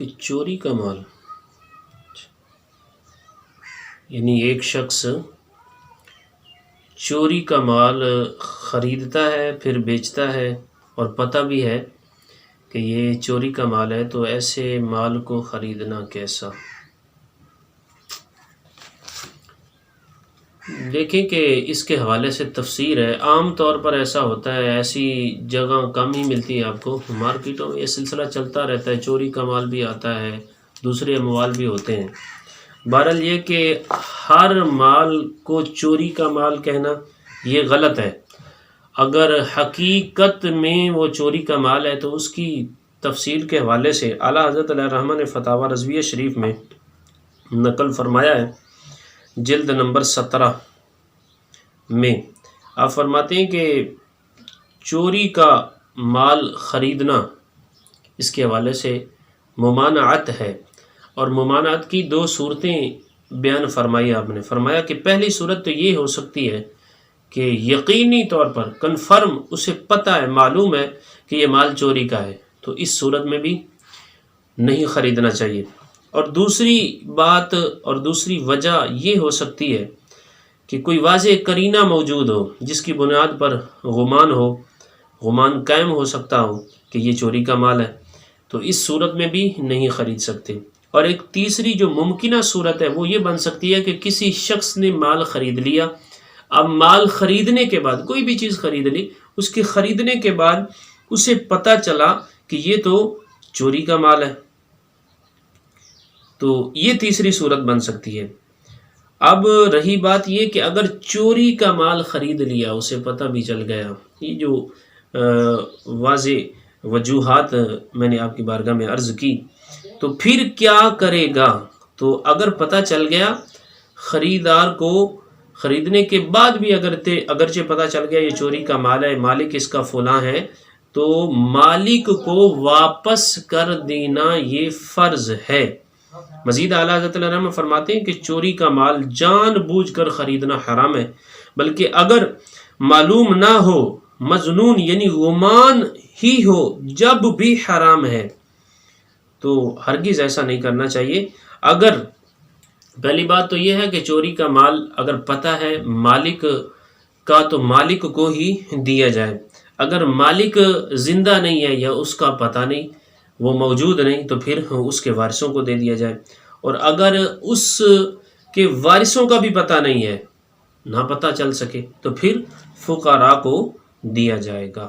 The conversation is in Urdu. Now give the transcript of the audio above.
چوری کا مال یعنی ایک شخص چوری کا مال خریدتا ہے پھر بیچتا ہے اور پتہ بھی ہے کہ یہ چوری کا مال ہے، تو ایسے مال کو خریدنا کیسا؟ دیکھیں کہ اس کے حوالے سے تفسیر ہے۔ عام طور پر ایسا ہوتا ہے، ایسی جگہ کم ہی ملتی ہے آپ کو، مارکیٹوں میں یہ سلسلہ چلتا رہتا ہے، چوری کا مال بھی آتا ہے، دوسرے اموال بھی ہوتے ہیں۔ بہرحال یہ کہ ہر مال کو چوری کا مال کہنا یہ غلط ہے۔ اگر حقیقت میں وہ چوری کا مال ہے تو اس کی تفصیل کے حوالے سے اعلیٰ حضرت علیہ الرحمہ نے فتاوی رضویہ شریف میں نقل فرمایا ہے، جلد نمبر 17 میں آپ فرماتے ہیں کہ چوری کا مال خریدنا اس کے حوالے سے ممانعت ہے، اور ممانعت کی دو صورتیں بیان فرمائی آپ نے۔ فرمایا کہ پہلی صورت تو یہ ہو سکتی ہے کہ یقینی طور پر کنفرم اسے پتہ ہے، معلوم ہے کہ یہ مال چوری کا ہے، تو اس صورت میں بھی نہیں خریدنا چاہیے۔ اور دوسری بات اور دوسری وجہ یہ ہو سکتی ہے کہ کوئی واضح قرینہ موجود ہو جس کی بنیاد پر گمان قائم ہو سکتا ہو کہ یہ چوری کا مال ہے، تو اس صورت میں بھی نہیں خرید سکتے۔ اور ایک تیسری جو ممکنہ صورت ہے وہ یہ بن سکتی ہے کہ کسی شخص نے مال خرید لیا، اب مال خریدنے کے بعد کوئی بھی چیز خرید لی، اس کے خریدنے کے بعد اسے پتہ چلا کہ یہ تو چوری کا مال ہے، تو یہ تیسری صورت بن سکتی ہے۔ اب رہی بات یہ کہ اگر چوری کا مال خرید لیا، اسے پتہ بھی چل گیا، یہ جو واضح وجوہات میں نے آپ کی بارگاہ میں عرض کی، تو پھر کیا کرے گا؟ تو اگر پتہ چل گیا خریدار کو، خریدنے کے بعد بھی اگرچہ پتہ چل گیا یہ چوری کا مال ہے، مالک اس کا فلاں ہے، تو مالک کو واپس کر دینا یہ فرض ہے۔ مزید اعلیٰ حضرت علیہ الرحمہ فرماتے ہیں کہ چوری کا مال جان بوجھ کر خریدنا حرام ہے، بلکہ اگر معلوم نہ ہو، مظنون یعنی گمان ہی ہو، جب بھی حرام ہے، تو ہرگز ایسا نہیں کرنا چاہیے۔ اگر پہلی بات تو یہ ہے کہ چوری کا مال اگر پتہ ہے مالک کا تو مالک کو ہی دیا جائے، اگر مالک زندہ نہیں ہے یا اس کا پتہ نہیں، وہ موجود نہیں، تو پھر اس کے وارثوں کو دے دیا جائے۔ اور اگر اس کے وارثوں کا بھی پتہ نہیں ہے، نہ پتہ چل سکے، تو پھر فقراء کو دیا جائے گا۔